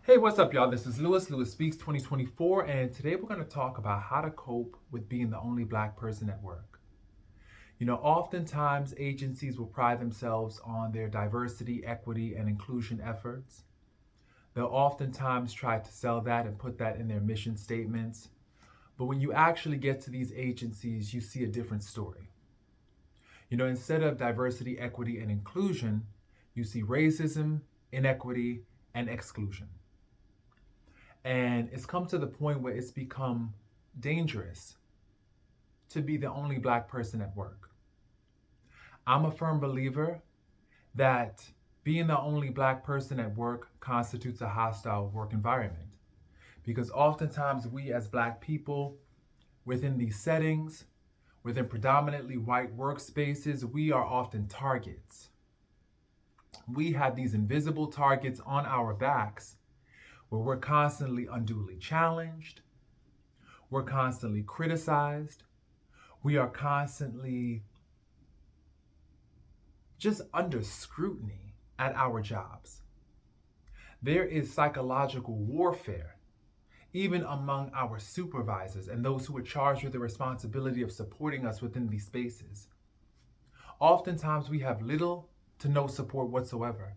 Hey, what's up, y'all? This is Lewis Speaks 2024, and today we're going to talk about how to cope with being the only Black person at work. Oftentimes agencies will pride themselves on their diversity, equity, and inclusion efforts. They'll oftentimes try to sell that and put that in their mission statements. But when you actually get to these agencies, you see a different story. Instead of diversity, equity, and inclusion, you see racism, inequity, and exclusion. And it's come to the point where it's become dangerous to be the only Black person at work. I'm a firm believer that being the only Black person at work constitutes a hostile work environment. Because oftentimes we as Black people within these settings, within predominantly white workspaces, we are often targets. We have these invisible targets on our backs where we're constantly unduly challenged, we're constantly criticized, we are constantly just under scrutiny at our jobs. There is psychological warfare, even among our supervisors and those who are charged with the responsibility of supporting us within these spaces. Oftentimes, we have little to no support whatsoever.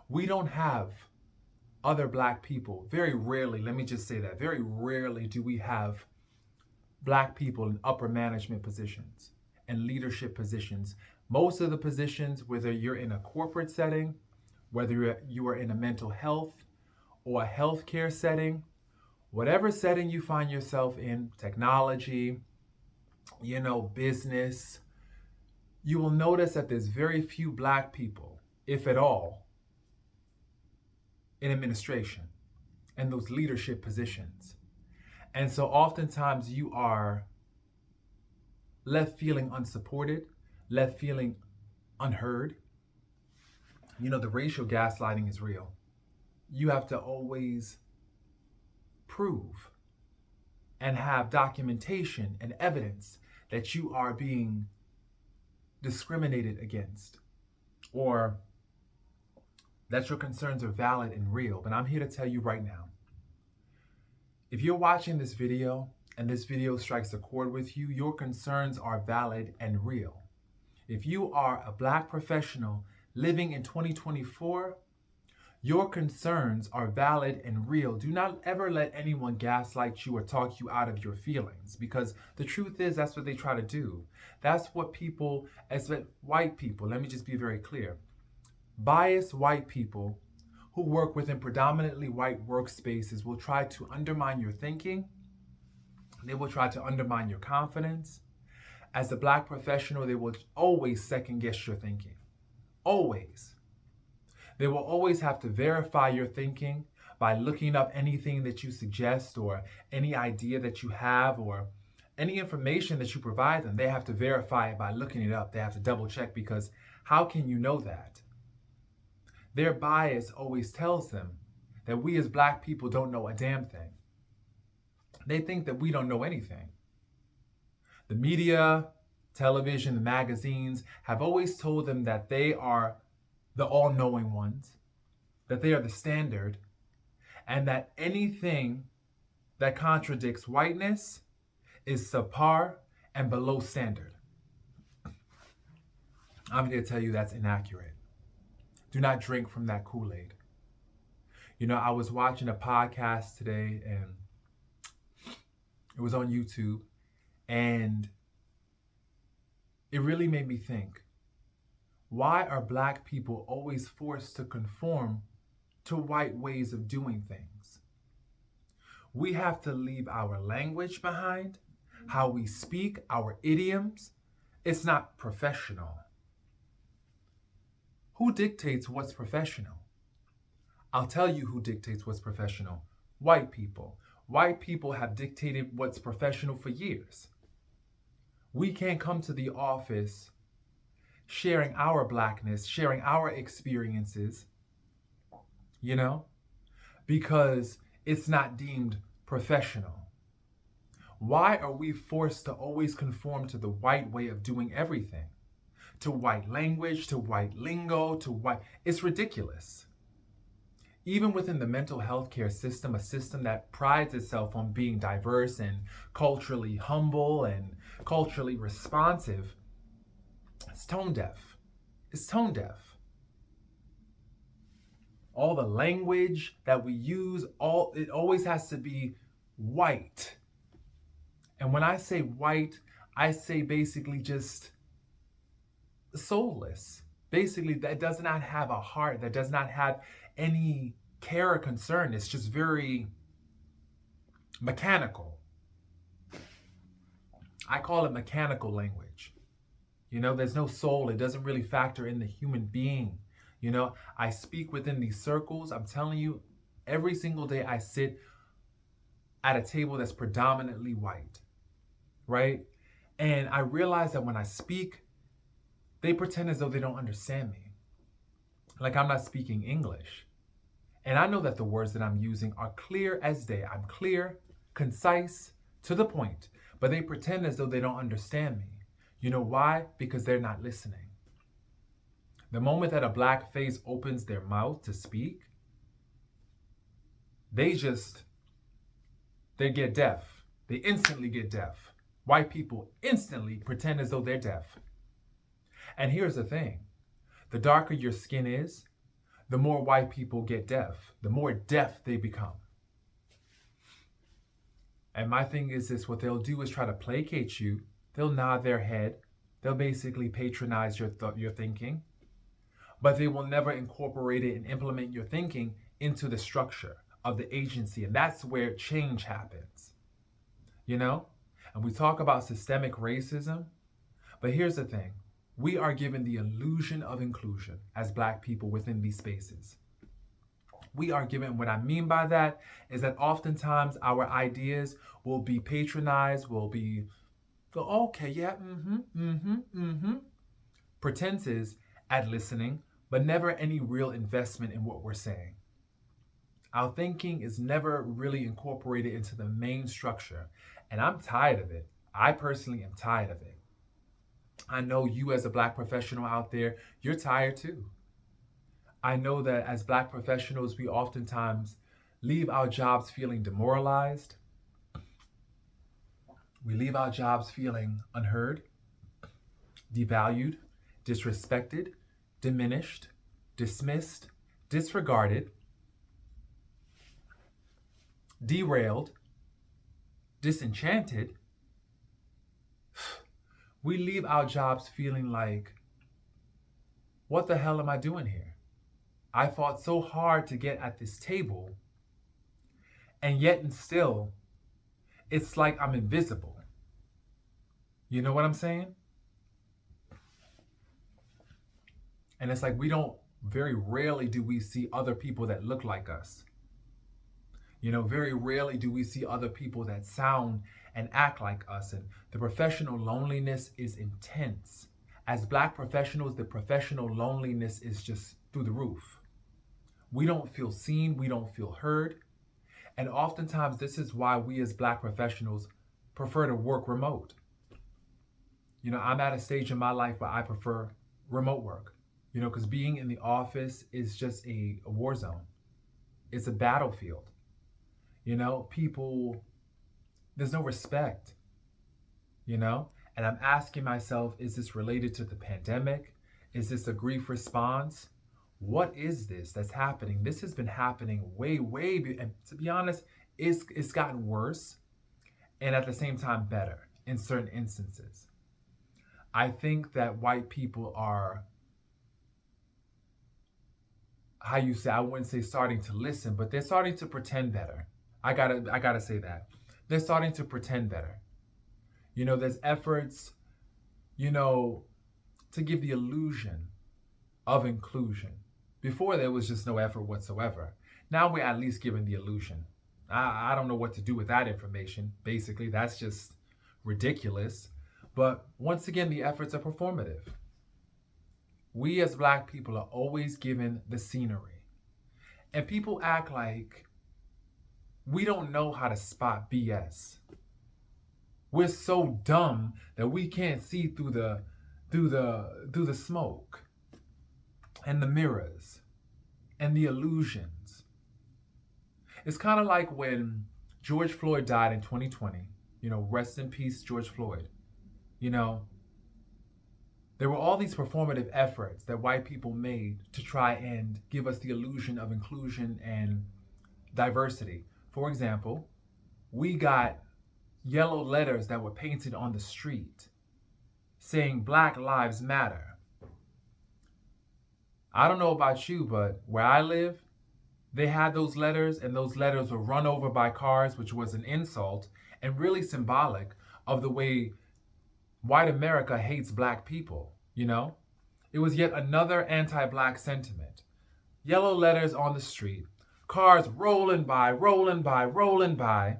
We don't have other Black people. Very rarely, let me just say that, very rarely do we have Black people in upper management positions and leadership positions. Most of the positions, whether you're in a corporate setting, whether you are in a mental health or a healthcare setting, whatever setting you find yourself in, technology, business, you will notice that there's very few Black people, if at all, in administration and those leadership positions. And so oftentimes you are left feeling unsupported, left feeling unheard. The racial gaslighting is real. You have to always prove and have documentation and evidence that you are being discriminated against or that your concerns are valid and real. But I'm here to tell you right now, if you're watching this video and this video strikes a chord with you, your concerns are valid and real. If you are a Black professional living in 2024, your concerns are valid and real. Do not ever let anyone gaslight you or talk you out of your feelings, because the truth is that's what they try to do. That's what people, as white people, let me just be very clear. Biased white people who work within predominantly white workspaces will try to undermine your thinking. They will try to undermine your confidence. As a Black professional, they will always second guess your thinking. Always. They will always have to verify your thinking by looking up anything that you suggest or any idea that you have or any information that you provide them. They have to verify it by looking it up. They have to double check, because how can you know that? Their bias always tells them that we as Black people don't know a damn thing. They think that we don't know anything. The media, television, the magazines have always told them that they are the all-knowing ones, that they are the standard, and that anything that contradicts whiteness is subpar and below standard. I'm here to tell you that's inaccurate. Do not drink from that Kool-Aid. I was watching a podcast today, and it was on YouTube, and it really made me think, why are Black people always forced to conform to white ways of doing things? We have to leave our language behind, how we speak, our idioms. It's not professional. Who dictates what's professional? I'll tell you who dictates what's professional. White people. White people have dictated what's professional for years. We can't come to the office sharing our Blackness, sharing our experiences, because it's not deemed professional. Why are we forced to always conform to the white way of doing everything? To white language, to white lingo, to white... It's ridiculous. Even within the mental health care system, a system that prides itself on being diverse and culturally humble and culturally responsive, it's tone deaf. It's tone deaf. All the language that we use, it always has to be white. And when I say white, I say basically just soulless. Basically, that does not have a heart, that does not have any care or concern. It's just very mechanical. I call it mechanical language. There's no soul. It doesn't really factor in the human being. I speak within these circles. I'm telling you, every single day I sit at a table that's predominantly white, right? And I realize that when I speak, they pretend as though they don't understand me. Like I'm not speaking English. And I know that the words that I'm using are clear as day. I'm clear, concise, to the point. But they pretend as though they don't understand me. You know why? Because they're not listening. The moment that a black face opens their mouth to speak, they get deaf. They instantly get deaf. White people instantly pretend as though they're deaf. And here's the thing. The darker your skin is, the more white people get deaf, the more deaf they become. And my thing is this, what they'll do is try to placate you. They'll nod their head. They'll basically patronize your thinking. But they will never incorporate it and implement your thinking into the structure of the agency. And that's where change happens. And we talk about systemic racism. But here's the thing. We are given the illusion of inclusion as Black people within these spaces. We are given, what I mean by that is that oftentimes our ideas will be patronized, okay, yeah, pretenses at listening, but never any real investment in what we're saying. Our thinking is never really incorporated into the main structure, and I'm tired of it. I personally am tired of it. I know you as a Black professional out there, you're tired too. I know that as Black professionals, we oftentimes leave our jobs feeling demoralized. We leave our jobs feeling unheard, devalued, disrespected, diminished, dismissed, disregarded, derailed, disenchanted. We leave our jobs feeling like, what the hell am I doing here? I fought so hard to get at this table, and yet and still, it's like I'm invisible. You know what I'm saying? And it's like very rarely do we see other people that look like us. Very rarely do we see other people that sound and act like us. And the professional loneliness is intense. As Black professionals, the professional loneliness is just through the roof. We don't feel seen, we don't feel heard. And oftentimes this is why we as Black professionals prefer to work remote. I'm at a stage in my life where I prefer remote work, because being in the office is just a war zone. It's a battlefield. People, there's no respect, and I'm asking myself, is this related to the pandemic? Is this a grief response? What is this that's happening? This has been happening and to be honest, it's gotten worse and at the same time better in certain instances. I think that white people are, I wouldn't say starting to listen, but they're starting to pretend better. I gotta say that. They're starting to pretend better. There's efforts, to give the illusion of inclusion. Before there was just no effort whatsoever. Now we're at least given the illusion. I don't know what to do with that information. Basically, that's just ridiculous. But once again, the efforts are performative. We as Black people are always given the scenery. And people act like we don't know how to spot BS. We're so dumb that we can't see through the smoke and the mirrors and the illusions. It's kind of like when George Floyd died in 2020. Rest in peace, George Floyd. You know, there were all these performative efforts that white people made to try and give us the illusion of inclusion and diversity. For example, we got yellow letters that were painted on the street saying Black Lives Matter. I don't know about you, but where I live, they had those letters, and those letters were run over by cars, which was an insult and really symbolic of the way white America hates Black people. It was yet another anti-Black sentiment. Yellow letters on the street, cars rolling by, rolling by, rolling by.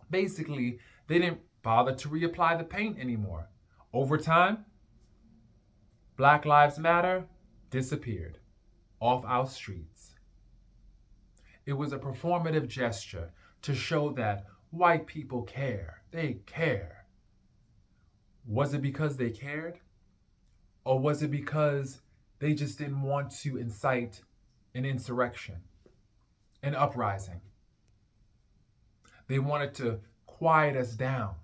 Basically, they didn't bother to reapply the paint anymore. Over time, Black Lives Matter disappeared off our streets. It was a performative gesture to show that white people care. They care. Was it because they cared? Or was it because they just didn't want to incite an insurrection, an uprising? They wanted to quiet us down.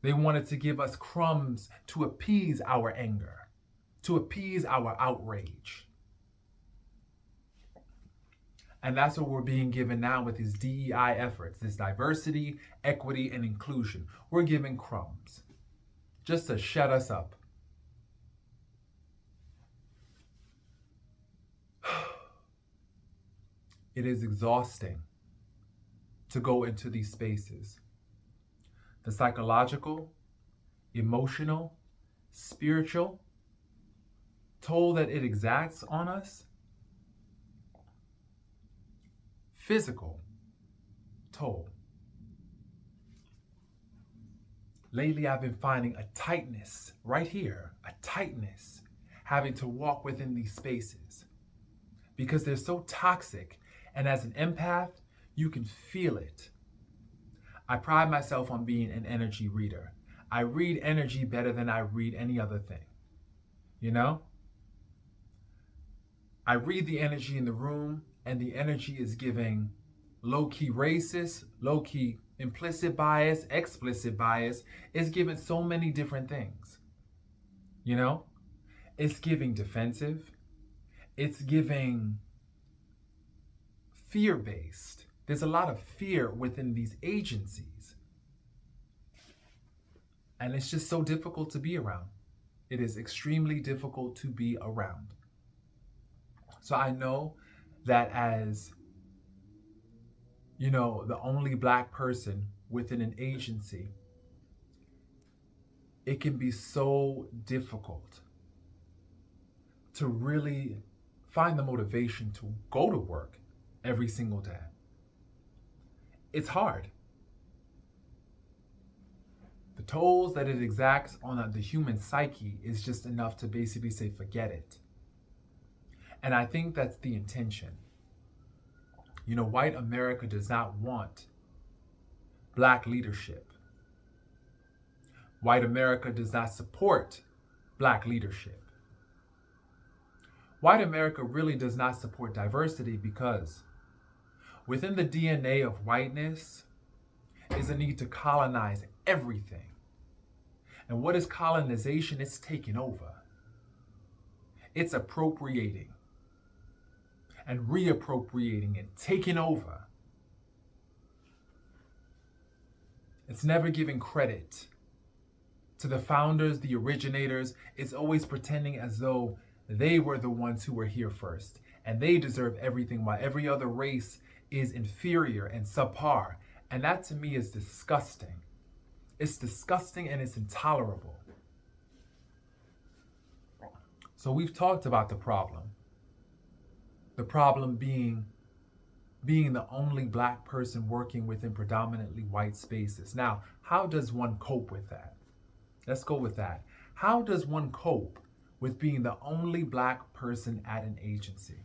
They wanted to give us crumbs to appease our anger, to appease our outrage. And that's what we're being given now with these DEI efforts, this diversity, equity, and inclusion. We're giving crumbs just to shut us up. It is exhausting to go into these spaces. The psychological, emotional, spiritual toll that it exacts on us, physical toll. Lately, I've been finding a tightness right here, a tightness, having to walk within these spaces because they're so toxic. And as an empath, you can feel it. I pride myself on being an energy reader. I read energy better than I read any other thing. I read the energy in the room, and the energy is giving low-key racist, low-key implicit bias, explicit bias. It's giving so many different things. It's giving defensive. It's giving fear-based. There's a lot of fear within these agencies. And it's just so difficult to be around. It is extremely difficult to be around. So I know that as, the only Black person within an agency, it can be so difficult to really find the motivation to go to work every single day. It's hard. The tolls that it exacts on the human psyche is just enough to basically say, forget it. And I think that's the intention. White America does not want Black leadership. White America does not support Black leadership. White America really does not support diversity because within the DNA of whiteness is a need to colonize everything. And what is colonization? It's taking over. It's appropriating and reappropriating and taking over. It's never giving credit to the founders, the originators. It's always pretending as though they were the ones who were here first and they deserve everything while every other race is inferior and subpar. And that to me is disgusting. It's disgusting and it's intolerable. So we've talked about the problem. The problem being the only Black person working within predominantly white spaces. Now, how does one cope with that? Let's go with that. How does one cope with being the only Black person at an agency?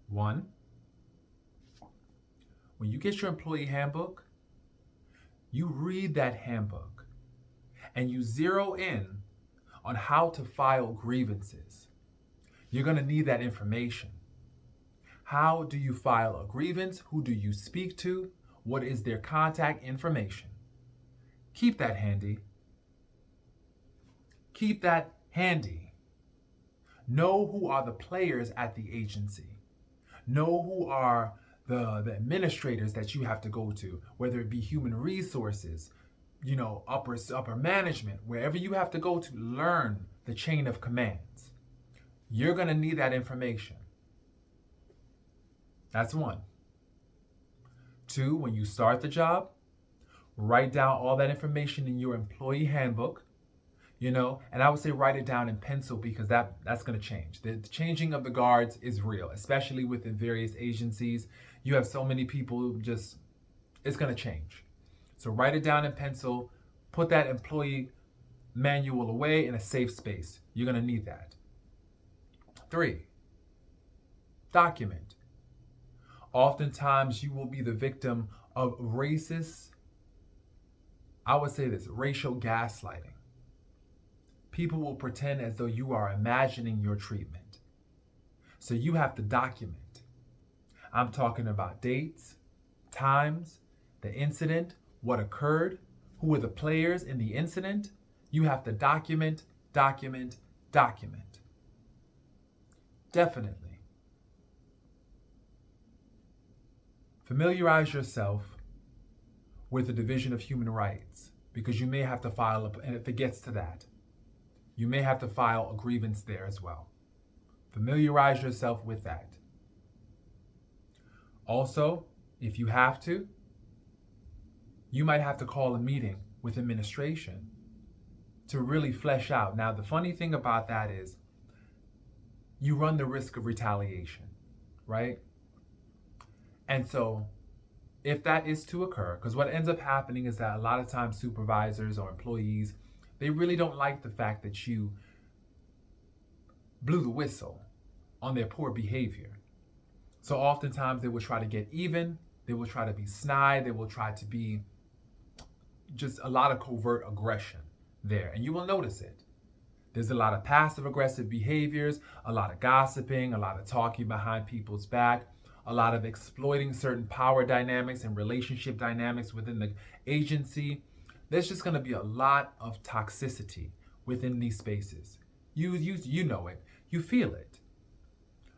One, when you get your employee handbook, you read that handbook and you zero in on how to file grievances. You're going to need that information. How do you file a grievance? Who do you speak to? What is their contact information? Keep that handy. Keep that handy. Know who are the players at the agency. Know who are the administrators that you have to go to, whether it be human resources, upper management, wherever you have to go to learn the chain of commands. You're going to need that information. That's one. Two, when you start the job, write down all that information in your employee handbook, and I would say write it down in pencil because that's going to change. The changing of the guards is real, especially within various agencies. You have so many people, it's going to change. So write it down in pencil, put that employee manual away in a safe space. You're going to need that. 3, document. Oftentimes you will be the victim of racial gaslighting. People will pretend as though you are imagining your treatment. So you have to document. I'm talking about dates, times, the incident, what occurred, who were the players in the incident. You have to document. Definitely. Familiarize yourself with the Division of Human Rights because you may have to file, and if it gets to that, you may have to file a grievance there as well. Familiarize yourself with that. Also, if you have to, you might have to call a meeting with administration to really flesh out. Now, the funny thing about that is you run the risk of retaliation, right? And so if that is to occur, because what ends up happening is that a lot of times supervisors or employees, they really don't like the fact that you blew the whistle on their poor behavior. So oftentimes they will try to get even, they will try to be snide, they will try to be just a lot of covert aggression there. And you will notice it. There's a lot of passive aggressive behaviors, a lot of gossiping, a lot of talking behind people's back, a lot of exploiting certain power dynamics and relationship dynamics within the agency. There's just going to be a lot of toxicity within these spaces. You know it. You feel it.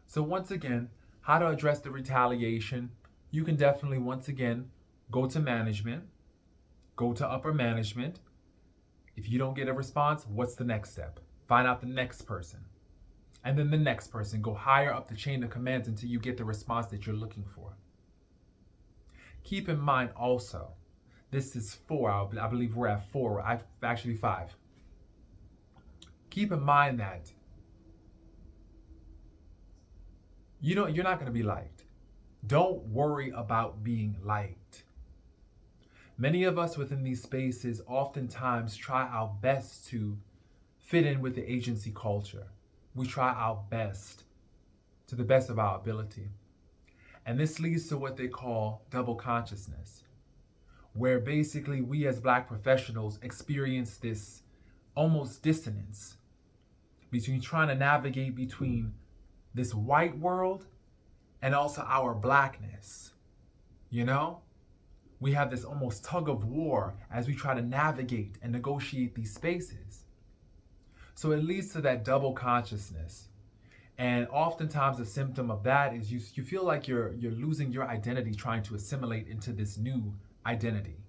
So once again, how to address the retaliation? You can definitely, once again, go to management, go to upper management. If you don't get a response, what's the next step? Find out the next person. And then the next person. Go higher up the chain of commands until you get the response that you're looking for. Keep in mind also, this is 4, I believe we're at 4, actually 5. Keep in mind that you're not going to be liked. Don't worry about being liked. Many of us within these spaces oftentimes try our best to fit in with the agency culture. We try our best to the best of our ability. And this leads to what they call double consciousness, where basically we as Black professionals experience this almost dissonance between trying to navigate between this white world and also our Blackness. We have this almost tug of war as we try to navigate and negotiate these spaces. So it leads to that double consciousness. And oftentimes a symptom of that is you feel like you're losing your identity trying to assimilate into this new identity,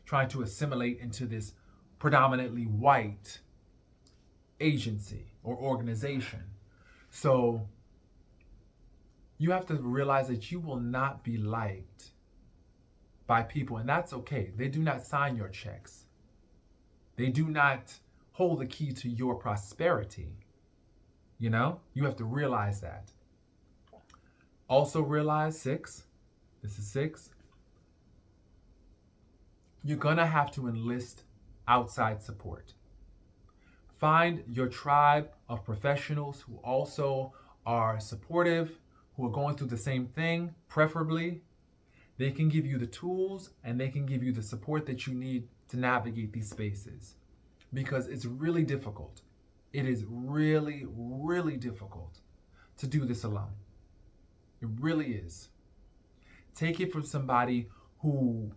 trying to assimilate into this predominantly white agency or organization. So you have to realize that you will not be liked by people, and that's okay. They do not sign your checks. They do not hold the key to your prosperity. You have to realize that. Also realize 6, this is 6, you're gonna have to enlist outside support. Find your tribe of professionals who also are supportive, who are going through the same thing, preferably. They can give you the tools and they can give you the support that you need to navigate these spaces. Because it's really difficult. It is really, really difficult to do this alone. It really is. Take it from somebody who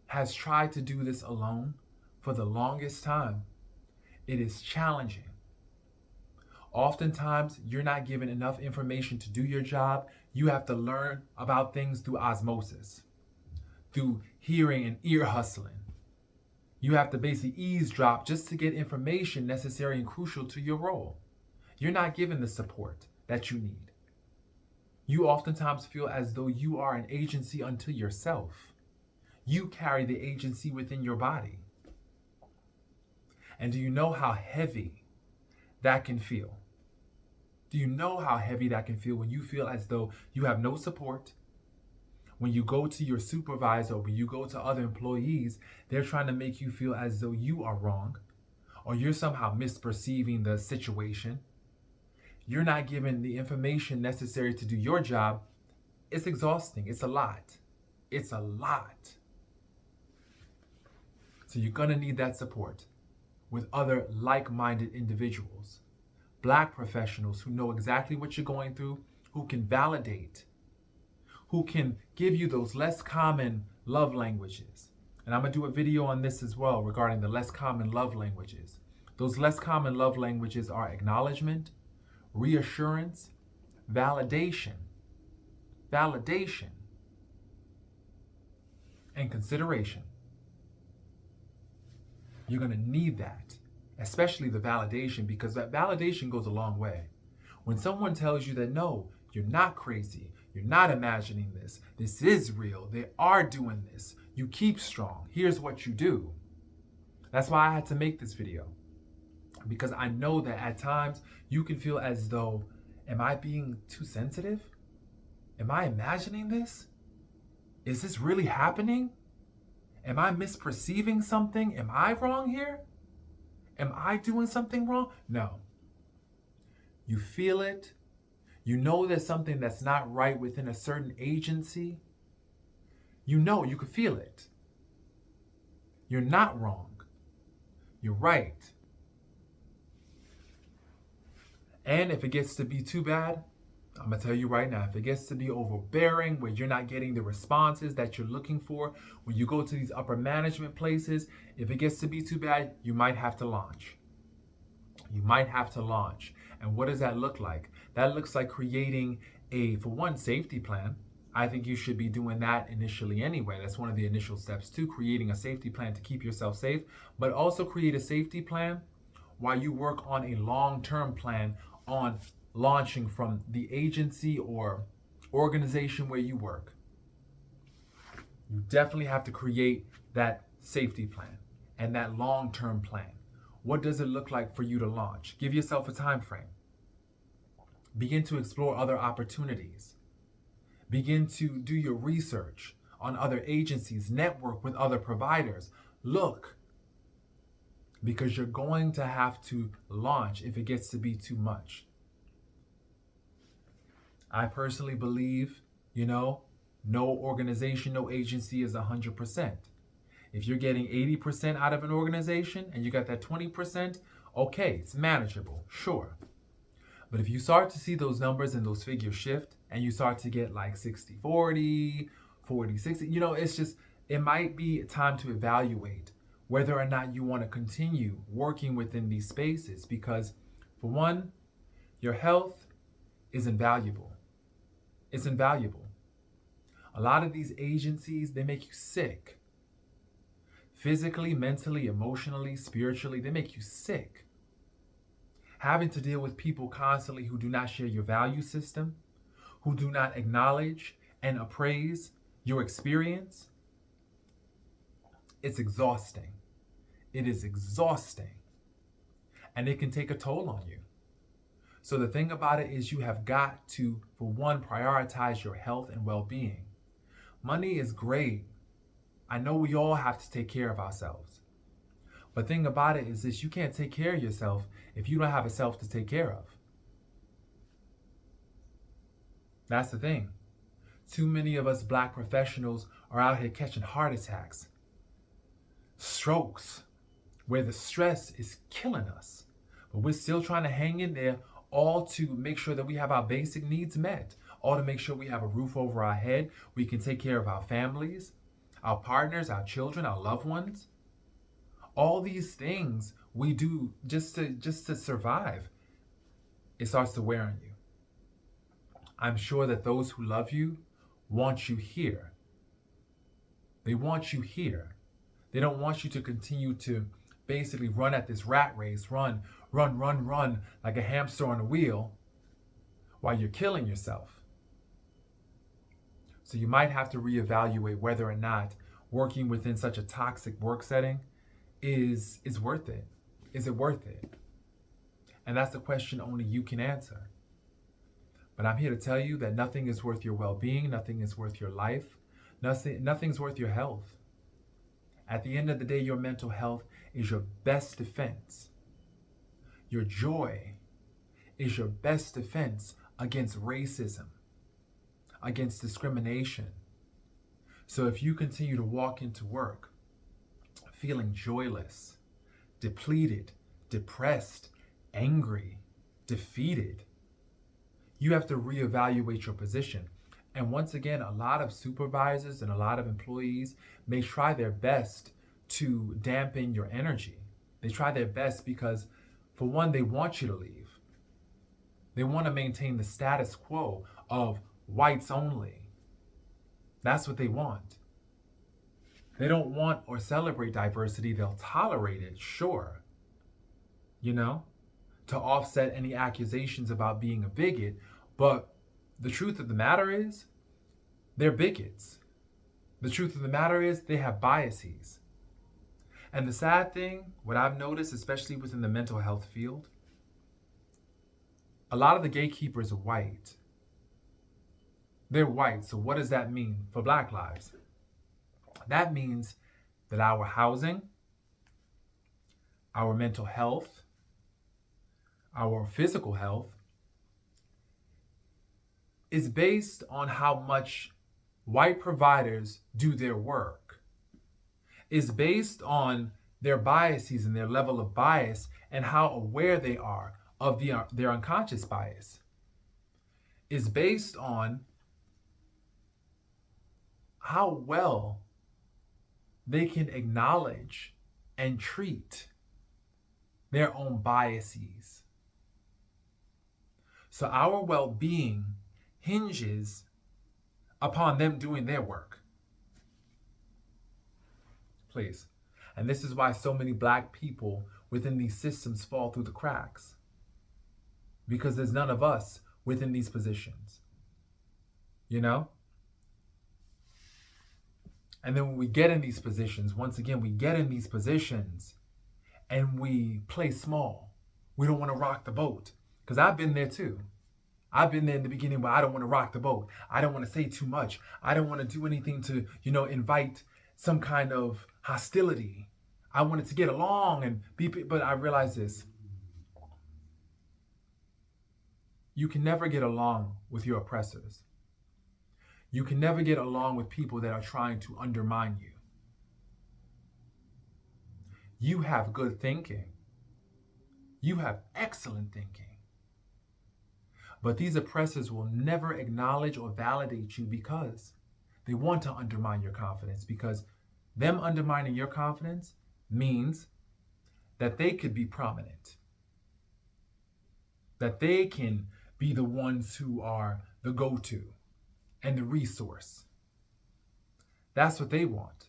has tried to do this alone for the longest time. It is challenging. Oftentimes, you're not given enough information to do your job. You have to learn about things through osmosis, through hearing and ear hustling. You have to basically eavesdrop just to get information necessary and crucial to your role. You're not given the support that you need. You oftentimes feel as though you are an agency unto yourself. You carry the agency within your body. And do you know how heavy that can feel? Do you know how heavy that can feel when you feel as though you have no support? When you go to your supervisor, when you go to other employees, they're trying to make you feel as though you are wrong, or you're somehow misperceiving the situation. You're not given the information necessary to do your job. It's exhausting. It's a lot. It's a lot. So you're going to need that support with other like-minded individuals, Black professionals who know exactly what you're going through, who can validate, who can give you those less common love languages. And I'm going to do a video on this as well regarding the less common love languages. Those less common love languages are acknowledgement, reassurance, validation, and consideration. You're going to need that, especially the validation, because that validation goes a long way. When someone tells you that, no, you're not crazy, you're not imagining this, this is real, they are doing this, you keep strong, here's what you do. That's why I had to make this video, because I know that at times you can feel as though, am I being too sensitive? Am I imagining this? Is this really happening? Am I misperceiving something? Am I wrong here? Am I doing something wrong? No. You feel it. You know there's something that's not right within a certain agency. You know, you can feel it. You're not wrong. You're right. And if it gets to be too bad, I'm going to tell you right now, if it gets to be overbearing, where you're not getting the responses that you're looking for, when you go to these upper management places, if it gets to be too bad, you might have to launch. You might have to launch. And what does that look like? That looks like creating a, for one, safety plan. I think you should be doing that initially anyway. That's one of the initial steps too, creating a safety plan to keep yourself safe, but also create a safety plan while you work on a long-term plan on launching from the agency or organization where you work. You definitely have to create that safety plan and that long-term plan. What does it look like for you to launch? Give yourself a time frame. Begin to explore other opportunities. Begin to do your research on other agencies, network with other providers. Look, because you're going to have to launch if it gets to be too much. I personally believe, no organization, no agency is 100%. If you're getting 80% out of an organization and you got that 20%, okay, it's manageable, sure. But if you start to see those numbers and those figures shift and you start to get like 60-40, 40-60, it's just, it might be time to evaluate whether or not you want to continue working within these spaces, because for one, your health is invaluable. It's invaluable. A lot of these agencies, they make you sick. Physically, mentally, emotionally, spiritually, they make you sick. Having to deal with people constantly who do not share your value system, who do not acknowledge and appraise your experience, it's exhausting. It is exhausting. And it can take a toll on you. So the thing about it is you have got to, for one, prioritize your health and well-being. Money is great. I know we all have to take care of ourselves. But the thing about it is this, you can't take care of yourself if you don't have a self to take care of. That's the thing. Too many of us Black professionals are out here catching heart attacks, strokes, where the stress is killing us. But we're still trying to hang in there, all to make sure that we have our basic needs met, all to make sure we have a roof over our head, we can take care of our families, our partners, our children, our loved ones. All these things we do just to survive. It starts to wear on you. I'm sure that those who love you want you here. They want you here. They don't want you to continue to basically run at this rat race, run like a hamster on a wheel while you're killing yourself. So you might have to reevaluate whether or not working within such a toxic work setting is worth it. Is it worth it? And that's the question only you can answer. But I'm here to tell you that nothing is worth your well-being, nothing is worth your life, nothing's worth your health. At the end of the day, your mental health is your best defense. Your joy is your best defense against racism, against discrimination. So if you continue to walk into work feeling joyless, depleted, depressed, angry, defeated, you have to reevaluate your position. And once again, a lot of supervisors and a lot of employees may try their best to dampen your energy. They try their best because, for one, they want you to leave. They want to maintain the status quo of whites only. That's what they want. They don't want or celebrate diversity. They'll tolerate it, sure, to offset any accusations about being a bigot. But the truth of the matter is, they're bigots. The truth of the matter is, they have biases. And the sad thing, what I've noticed, especially within the mental health field, a lot of the gatekeepers are white. They're white. So what does that mean for Black lives? That means that our housing, our mental health, our physical health is based on how much white providers do their work, is based on their biases and their level of bias and how aware they are of their unconscious bias, is based on how well they can acknowledge and treat their own biases. So our well-being hinges upon them doing their work. Please. And this is why so many Black people within these systems fall through the cracks. Because there's none of us within these positions. And then when we get in these positions, once again, we get in these positions and we play small. We don't want to rock the boat. Because I've been there too. I've been there in the beginning where I don't want to rock the boat. I don't want to say too much. I don't want to do anything to, invite some kind of hostility. I wanted to get along and be, but I realized this. You can never get along with your oppressors. You can never get along with people that are trying to undermine you. You have good thinking. You have excellent thinking. But these oppressors will never acknowledge or validate you because they want to undermine your confidence, because them undermining your confidence means that they could be prominent, that they can be the ones who are the go-to and the resource. That's what they want.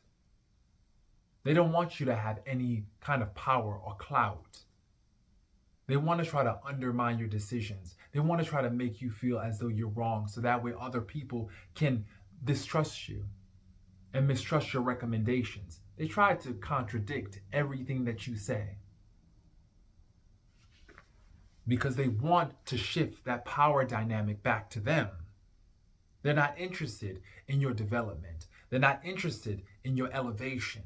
They don't want you to have any kind of power or clout. They want to try to undermine your decisions. They want to try to make you feel as though you're wrong, so that way other people can distrust you and mistrust your recommendations. They try to contradict everything that you say because they want to shift that power dynamic back to them. They're not interested in your development. They're not interested in your elevation.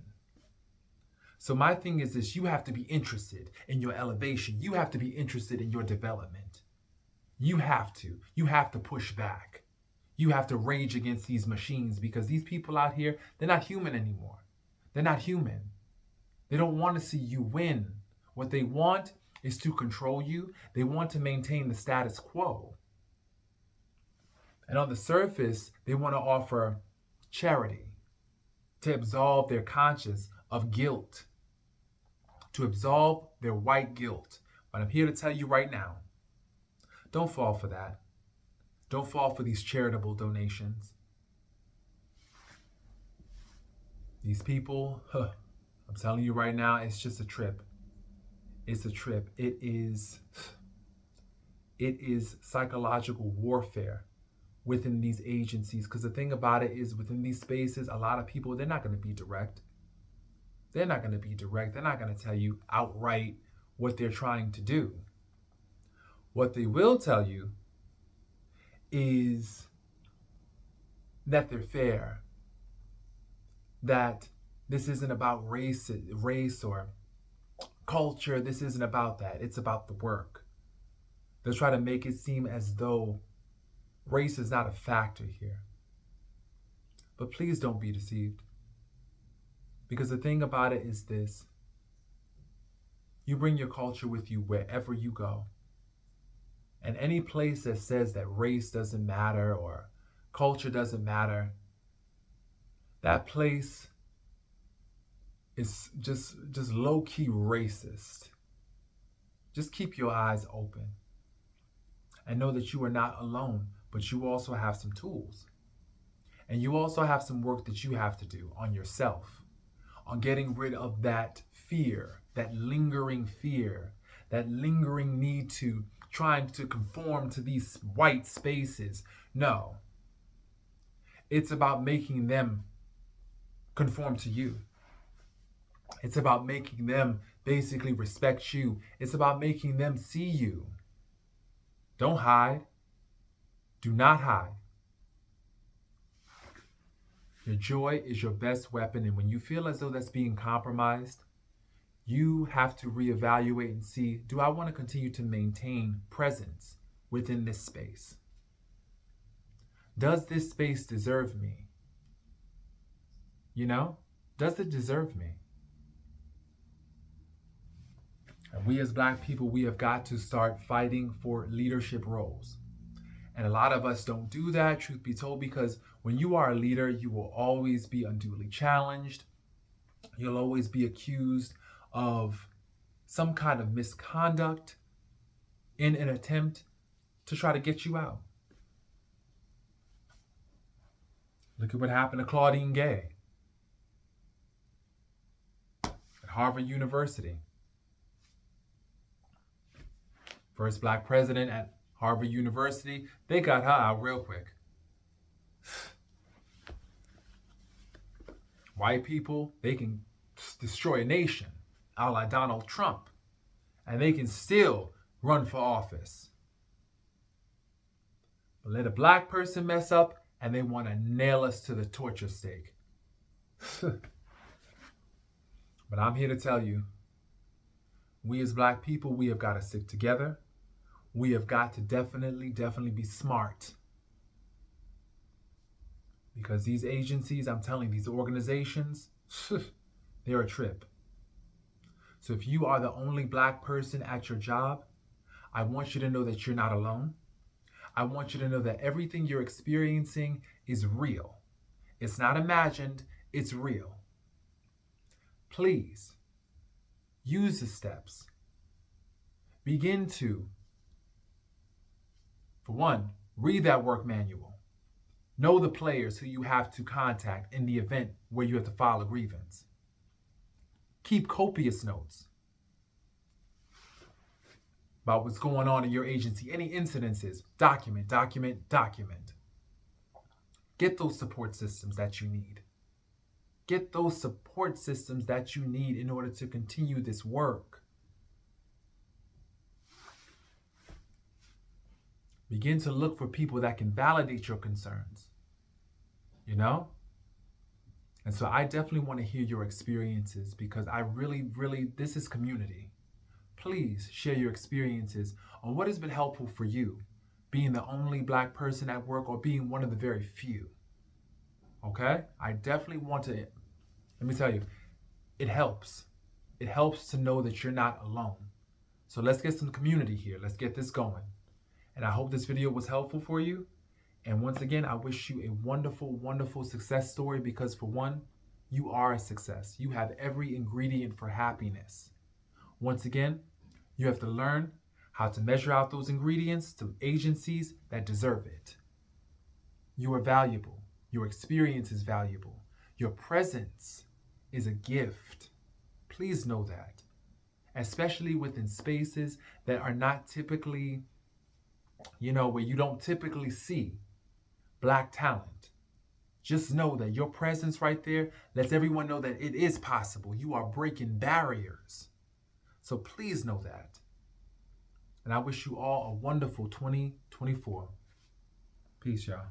So my thing is this: you have to be interested in your elevation. You have to be interested in your development. You have to push back. You have to rage against these machines, because these people out here, they're not human anymore. They're not human. They don't want to see you win. What they want is to control you. They want to maintain the status quo. And on the surface, they want to offer charity to absolve their conscience of guilt, to absolve their white guilt. But I'm here to tell you right now, don't fall for that. Don't fall for these charitable donations. These people, I'm telling you right now, it's just a trip. It's a trip. It is psychological warfare within these agencies. Because the thing about it is, within these spaces, a lot of people, they're not going to be direct. They're not going to be direct. They're not going to tell you outright what they're trying to do. What they will tell you is that they're fair, that this isn't about race or culture. This isn't about that. It's about the work. They'll try to make it seem as though race is not a factor here. But please don't be deceived. Because the thing about it is this: you bring your culture with you wherever you go. And any place that says that race doesn't matter or culture doesn't matter, that place is just low-key racist. Just keep your eyes open and know that you are not alone, but you also have some tools. And you also have some work that you have to do on yourself, on getting rid of that fear, that lingering need to trying to conform to these white spaces. No, it's about making them conform to you. It's about making them basically respect you. It's about making them see you. Don't hide. Do not hide. Your joy is your best weapon, and when you feel as though that's being compromised, you have to reevaluate and see, do I want to continue to maintain presence within this space? Does this space deserve me? You know, does it deserve me? And we as Black people, we have got to start fighting for leadership roles. And a lot of us don't do that, truth be told, because when you are a leader, you will always be unduly challenged. You'll always be accused of some kind of misconduct in an attempt to try to get you out. Look at what happened to Claudine Gay at Harvard University. First Black president at Harvard University. They got her out real quick. White people, they can destroy a nation, a la Donald Trump, and they can still run for office. But let a Black person mess up and they want to nail us to the torture stake. But I'm here to tell you, we as Black people, we have got to stick together. We have got to definitely be smart. Because these agencies, I'm telling you, these organizations, they're a trip. So if you are the only Black person at your job, I want you to know that you're not alone. I want you to know that everything you're experiencing is real. It's not imagined, it's real. Please, use the steps. Begin to, for one, read that work manual. Know the players who you have to contact in the event where you have to file a grievance. Keep copious notes about what's going on in your agency. Any incidences, document. Get those support systems that you need. Get those support systems that you need in order to continue this work. Begin to look for people that can validate your concerns. You know? And so I definitely want to hear your experiences, because I really, this is community. Please share your experiences on what has been helpful for you, being the only Black person at work or being one of the very few. Okay? I definitely want to, let me tell you, it helps. It helps to know that you're not alone. So let's get some community here. Let's get this going. And I hope this video was helpful for you. And once again, I wish you a wonderful, wonderful success story because, for one, you are a success. You have every ingredient for happiness. Once again, you have to learn how to measure out those ingredients to agencies that deserve it. You are valuable. Your experience is valuable. Your presence is a gift. Please know that, especially within spaces that are not typically, where you don't typically see Black talent. Just know that your presence right there lets everyone know that it is possible. You are breaking barriers. So please know that. And I wish you all a wonderful 2024. Peace, y'all.